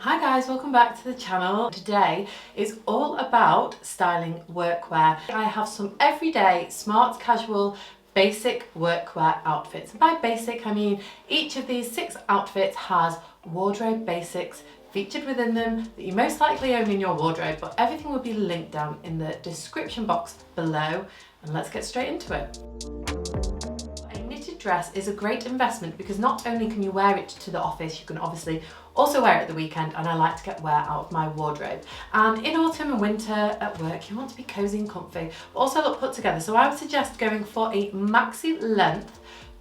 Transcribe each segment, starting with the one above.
Hi guys, welcome back to the channel. Today is all about styling workwear. I have some everyday, smart, casual, basic workwear outfits. And by basic, I mean each of these 6 outfits has wardrobe basics featured within them that you most likely own in your wardrobe, but everything will be linked down in the description box below. And let's get straight into it. Dress is a great investment because not only can you wear it to the office, you can obviously also wear it at the weekend, and I like to get wear out of my wardrobe. And in autumn and winter at work, you want to be cozy and comfy, but also look put together. So I would suggest going for a maxi length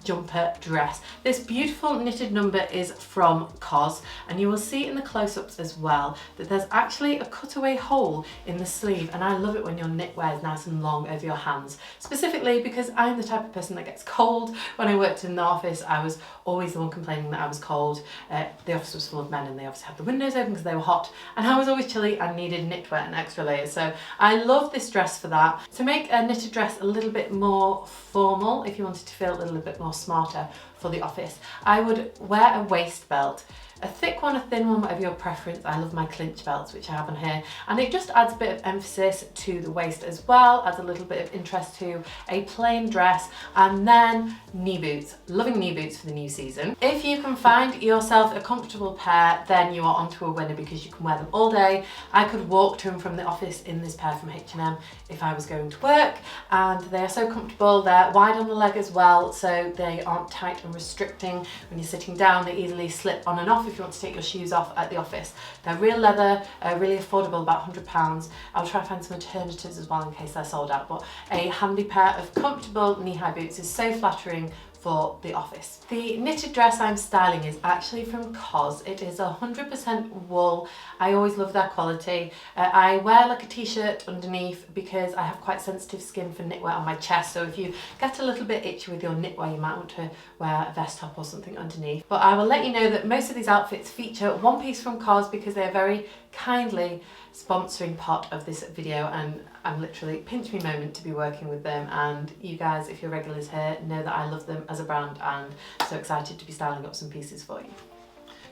jumper dress. This beautiful knitted number is from COS, and you will see in the close-ups as well that there's actually a cutaway hole in the sleeve, and I love it when your knitwear is nice and long over your hands, specifically because I'm the type of person that gets cold. When I worked in the office, I was always the one complaining that I was cold. The office was full of men and they obviously had the windows open because they were hot, and I was always chilly and needed knitwear and extra layers. So I love this dress for that. To make a knitted dress a little bit more formal, if you wanted to feel a little bit more smarter for the office, I would wear a waist belt. A thick one, a thin one, whatever your preference. I love my clinch belts, which I have on here, and it just adds a bit of emphasis to the waist as well, adds a little bit of interest to a plain dress. And then knee boots. Loving knee boots for the new season. If you can find yourself a comfortable pair, then you are onto a winner because you can wear them all day. I could walk to and from the office in this pair from H&M if I was going to work, and they are so comfortable. They're wide on the leg as well, so they aren't tight and restricting. When you're sitting down, they easily slip on and off if you want to take your shoes off at the office. They're real leather, really affordable, about £100. I'll try to find some alternatives as well in case they're sold out, but a handy pair of comfortable knee-high boots is so flattering for the office. The knitted dress I'm styling is actually from COS. It is 100% wool. I always love their quality. I wear like a t-shirt underneath because I have quite sensitive skin for knitwear on my chest, so if you get a little bit itchy with your knitwear, you might want to wear a vest top or something underneath. But I will let you know that most of these outfits feature one piece from COS because they are very kindly sponsoring part of this video, and I'm literally pinch me moment to be working with them. And you guys, if you're regulars here, know that I love them as a brand, and so excited to be styling up some pieces for you.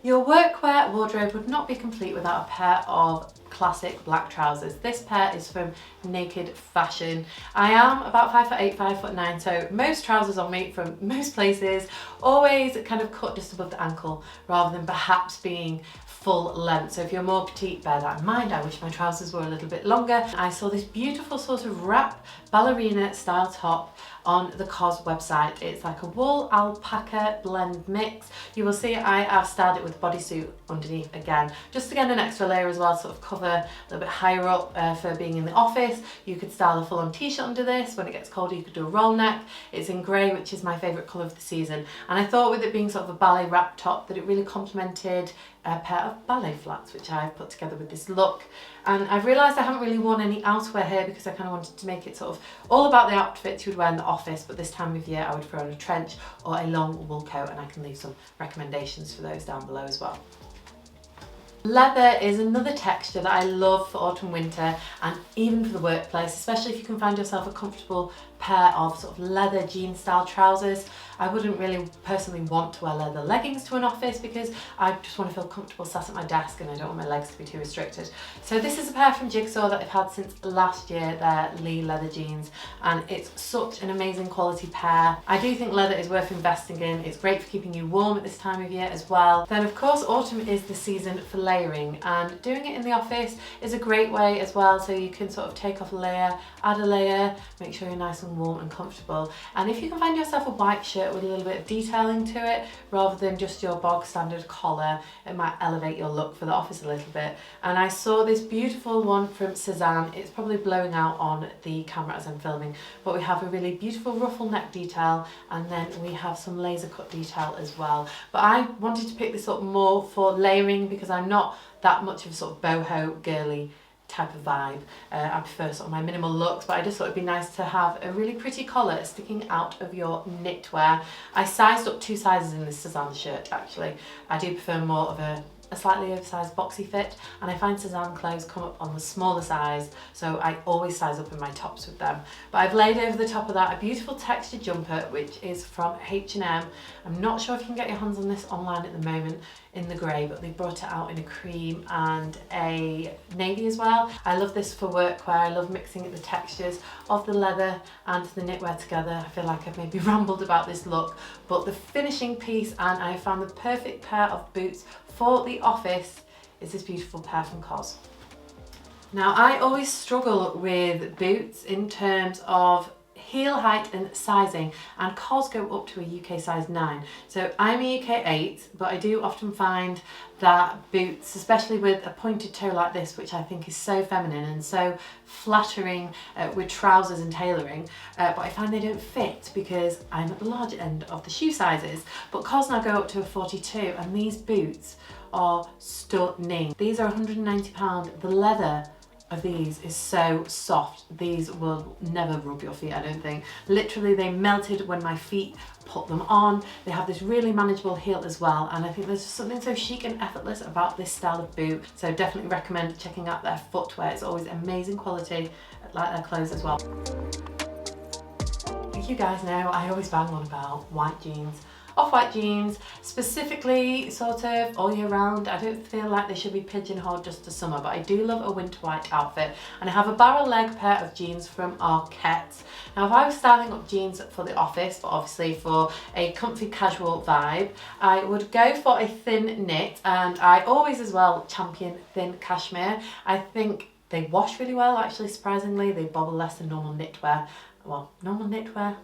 Your workwear wardrobe would not be complete without a pair of classic black trousers. This pair is from Naked Fashion. I am about 5'8", 5'9", so most trousers on me from most places always kind of cut just above the ankle rather than perhaps being full length. So if you're more petite, bear that in mind. I wish my trousers were a little bit longer. I saw this beautiful sort of wrap ballerina style top on the COS website. It's like a wool alpaca blend mix. You will see I have styled it with bodysuit underneath again, just to get an extra layer as well, sort of cover a little bit higher up for being in the office. You could style a full-on t-shirt under this. When it gets colder, you could do a roll neck. It's in grey, which is my favourite colour of the season, and I thought with it being sort of a ballet wrap top that it really complemented a pair of ballet flats, which I've put together with this look. And I've realised I haven't really worn any outerwear here because I kind of wanted to make it sort of all about the outfits you would wear in the office, but this time of year I would throw on a trench or a long wool coat, and I can leave some recommendations for those down below as well. Leather is another texture that I love for autumn, winter, and even for the workplace, especially if you can find yourself a comfortable pair of sort of leather jean style trousers. I wouldn't really personally want to wear leather leggings to an office because I just want to feel comfortable sat at my desk and I don't want my legs to be too restricted. So this is a pair from Jigsaw that I've had since last year. They're Lee leather jeans, and it's such an amazing quality pair. I do think leather is worth investing in. It's great for keeping you warm at this time of year as well. Then of course autumn is the season for layering, and doing it in the office is a great way as well, so you can sort of take off a layer, add a layer, make sure you're nice and warm and comfortable. And if you can find yourself a white shirt with a little bit of detailing to it rather than just your bog standard collar, it might elevate your look for the office a little bit. And I saw this beautiful one from Cezanne. It's probably blowing out on the camera as I'm filming, but we have a really beautiful ruffle neck detail, and then we have some laser cut detail as well. But I wanted to pick this up more for layering because I'm not that much of a sort of boho girly type of vibe. I prefer sort of my minimal looks, but I just thought it'd be nice to have a really pretty collar sticking out of your knitwear. I sized up 2 sizes in this Cezanne shirt actually. I do prefer more of a a slightly oversized boxy fit, and I find Suzanne clothes come up on the smaller size, so I always size up in my tops with them. But I've laid over the top of that a beautiful textured jumper, which is from H&M. I'm not sure if you can get your hands on this online at the moment in the grey, but they brought it out in a cream and a navy as well. I love this for workwear. I love mixing the textures of the leather and the knitwear together. I feel like I've maybe rambled about this look, but the finishing piece, and I found the perfect pair of boots for the office, is this beautiful pair from COS. Now, I always struggle with boots in terms of heel height and sizing, and COS go up to a UK size 9. So I'm a UK 8, but I do often find that boots, especially with a pointed toe like this, which I think is so feminine and so flattering with trousers and tailoring, but I find they don't fit because I'm at the large end of the shoe sizes. But COS now go up to a 42, and these boots are stunning. These are £190. The leather of these is so soft. These will never rub your feet, I don't think. Literally, they melted when my feet put them on. They have this really manageable heel as well, and I think there's just something so chic and effortless about this style of boot. So definitely recommend checking out their footwear. It's always amazing quality, like their clothes as well. You guys know I always bang on about white jeans. Off-white jeans, specifically sort of all year round. I don't feel like they should be pigeonholed just to summer, but I do love a winter white outfit. And I have a barrel leg pair of jeans from Arquette. Now, if I was styling up jeans for the office, but obviously for a comfy casual vibe, I would go for a thin knit, and I always as well champion thin cashmere. I think they wash really well, actually, surprisingly. They bobble less than normal knitwear. Well, normal knitwear,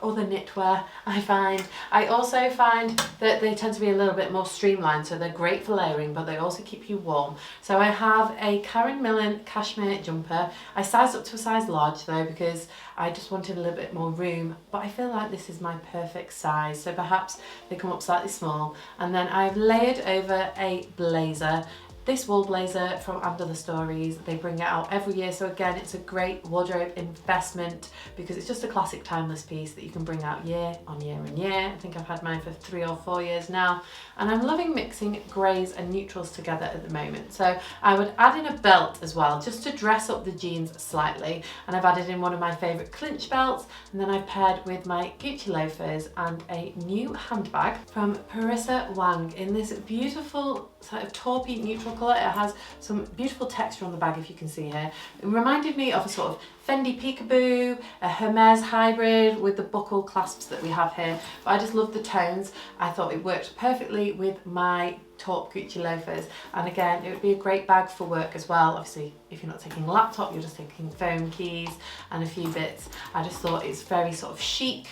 other knitwear, I find. I also find that they tend to be a little bit more streamlined, so they're great for layering, but they also keep you warm. So I have a Karen Millen cashmere jumper. I sized up to a size large though, because I just wanted a little bit more room, but I feel like this is my perfect size, so perhaps they come up slightly small. And then I've layered over a blazer. This wool blazer from Under the Stories, they bring it out every year, so again it's a great wardrobe investment because it's just a classic timeless piece that you can bring out year on year and year. I think I've had mine for 3 or 4 years now, and I'm loving mixing greys and neutrals together at the moment. So I would add in a belt as well, just to dress up the jeans slightly, and I've added in one of my favourite clinch belts, and then I've paired with my Gucci loafers and a new handbag from Parissa Wang in this beautiful sort of taupey neutral colour. It has some beautiful texture on the bag, if you can see here. It reminded me of a sort of Fendi peekaboo, a Hermes hybrid with the buckle clasps that we have here. But I just love the tones. I thought it worked perfectly with my taupe Gucci loafers, and again it would be a great bag for work as well. Obviously, if you're not taking a laptop, you're just taking phone, keys and a few bits. I just thought it's very sort of chic,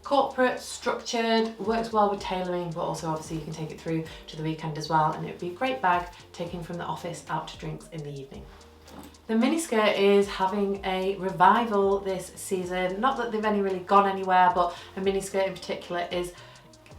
corporate, structured, works well with tailoring, but also obviously you can take it through to the weekend as well, and it would be a great bag taking from the office out to drinks in the evening. The miniskirt is having a revival this season. Not that they've really gone anywhere, but a miniskirt in particular is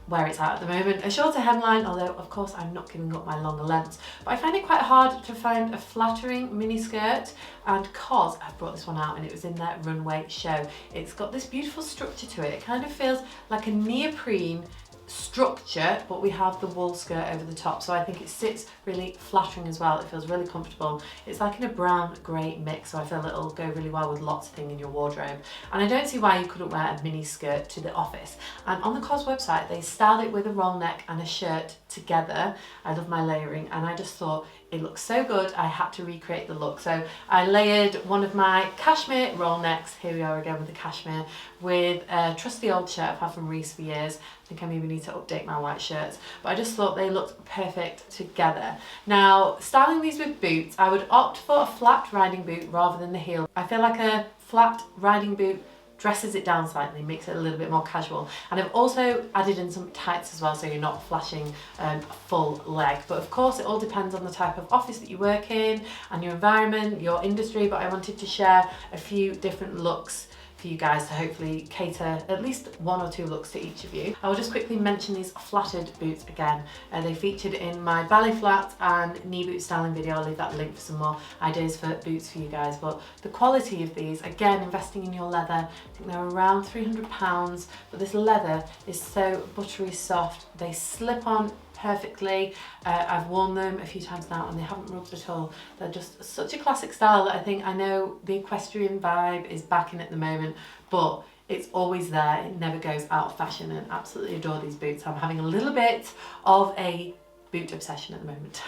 where it's at the moment. A shorter hemline, although of course I'm not giving up my longer lengths, but I find it quite hard to find a flattering miniskirt, and COS have brought this one out, and it was in their runway show. It's got this beautiful structure to it. It kind of feels like a neoprene structure, but we have the wool skirt over the top, so I think it sits really flattering as well. It feels really comfortable. It's like in a brown grey mix, so I feel it'll go really well with lots of things in your wardrobe, and I don't see why you couldn't wear a mini skirt to the office. And on the COS website they styled it with a roll neck and a shirt together. I love my layering, and I just thought it looks so good I had to recreate the look. So I layered one of my cashmere roll necks, here we are again with the cashmere, with a trusty old shirt I've had from Reese for years. I think I maybe need to update my white shirts, but I just thought they looked perfect together. Now, styling these with boots, I would opt for a flat riding boot rather than the heel. I feel like a flat riding boot dresses it down slightly, makes it a little bit more casual. And I've also added in some tights as well, so you're not flashing a full leg. But of course it all depends on the type of office that you work in and your environment, your industry, but I wanted to share a few different looks for you guys to hopefully cater at least 1 or 2 looks to each of you. I will just quickly mention these flattered boots again. They featured in my ballet flat and knee boot styling video. I'll leave that link for some more ideas for boots for you guys. But the quality of these, again, investing in your leather, I think they're around £300, but this leather is so buttery soft. They slip on perfectly. I've worn them a few times now and they haven't rubbed at all. They're just such a classic style that I know the equestrian vibe is back in at the moment, but it's always there. It never goes out of fashion, and absolutely adore these boots. I'm having a little bit of a boot obsession at the moment.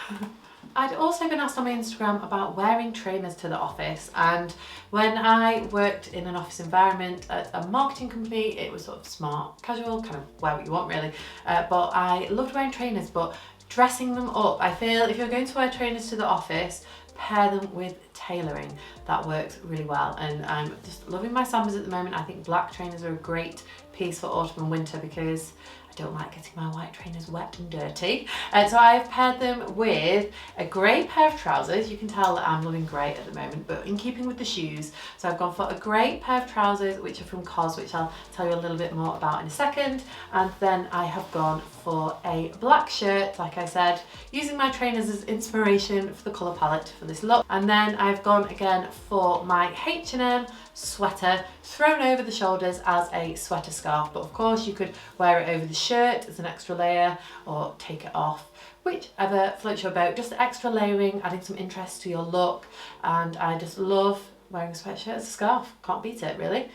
I'd also been asked on my Instagram about wearing trainers to the office, and when I worked in an office environment at a marketing company, it was sort of smart, casual, kind of wear what you want really, but I loved wearing trainers, but dressing them up, I feel if you're going to wear trainers to the office, pair them with tailoring. That works really well, and I'm just loving my sambas at the moment. I think black trainers are a great piece for autumn and winter because I don't like getting my white trainers wet and dirty. So I've paired them with a grey pair of trousers. You can tell that I'm loving grey at the moment, but in keeping with the shoes. So I've gone for a grey pair of trousers, which are from COS, which I'll tell you a little bit more about in a second. And then I have gone for a black shirt, like I said, using my trainers as inspiration for the colour palette for this look. And then I've gone again for my H&M sweater, thrown over the shoulders as a sweater scarf, but of course you could wear it over the shirt as an extra layer or take it off, whichever floats your boat. Just extra layering, adding some interest to your look, and I just love wearing a sweatshirt as a scarf. Can't beat it really.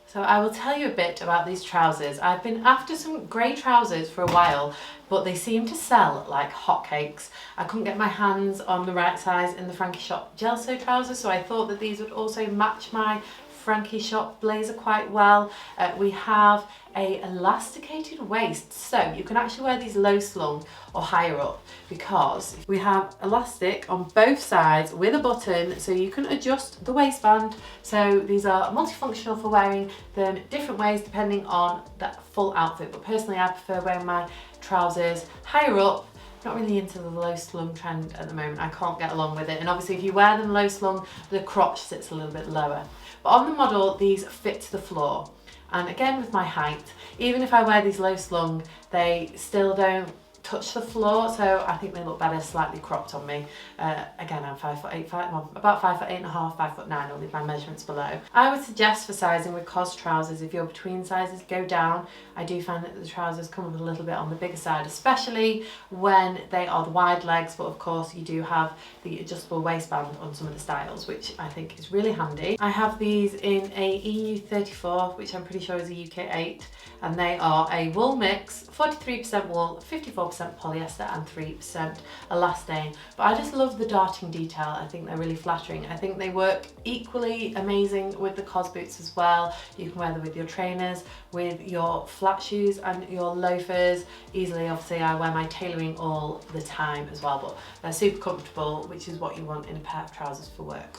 So I will tell you a bit about these trousers. I've been after some grey trousers for a while, but they seem to sell like hotcakes. I couldn't get my hands on the right size in the Frankie Shop gel sew trousers, so I thought that these would also match my Frankie Shop blazer quite well. We have a elasticated waist, so you can actually wear these low slung or higher up because we have elastic on both sides with a button, so you can adjust the waistband. So these are multifunctional for wearing them different ways depending on that full outfit, but personally I prefer wearing my trousers higher up. Not really into the low slung trend at the moment. I can't get along with it, and obviously if you wear them low slung, the crotch sits a little bit lower. But on the model, these fit to the floor. And again, with my height, even if I wear these low slung, they still don't touch the floor, so I think they look better slightly cropped on me. Again, I'm 5'8", well, about 5'8.5", 5'9". I'll leave my measurements below. I would suggest for sizing with COS trousers, if you're between sizes, go down. I do find that the trousers come up a little bit on the bigger side, especially when they are the wide legs, but of course you do have the adjustable waistband on some of the styles, which I think is really handy. I have these in a EU 34, which I'm pretty sure is a UK 8, and they are a wool mix, 43% wool, 54% polyester and 3% elastane. But I just love the darting detail. I think they're really flattering. I think they work equally amazing with the COS boots as well. You can wear them with your trainers, with your flat shoes and your loafers easily. Obviously I wear my tailoring all the time as well, but they're super comfortable, which is what you want in a pair of trousers for work.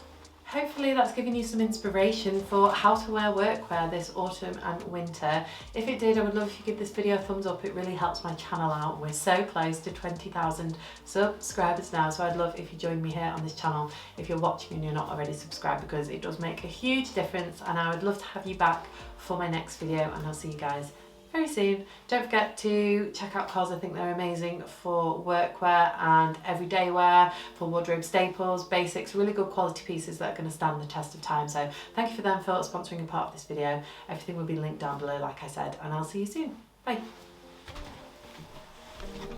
Hopefully that's given you some inspiration for how to wear workwear this autumn and winter. If it did, I would love if you give this video a thumbs up. It really helps my channel out. We're so close to 20,000 subscribers now, so I'd love if you join me here on this channel if you're watching and you're not already subscribed, because it does make a huge difference, and I would love to have you back for my next video, and I'll see you guys very soon. Don't forget to check out COS. I think they're amazing for workwear and everyday wear, for wardrobe staples, basics, really good quality pieces that are going to stand the test of time. So thank you for them for sponsoring a part of this video. Everything will be linked down below, like I said, and I'll see you soon. Bye.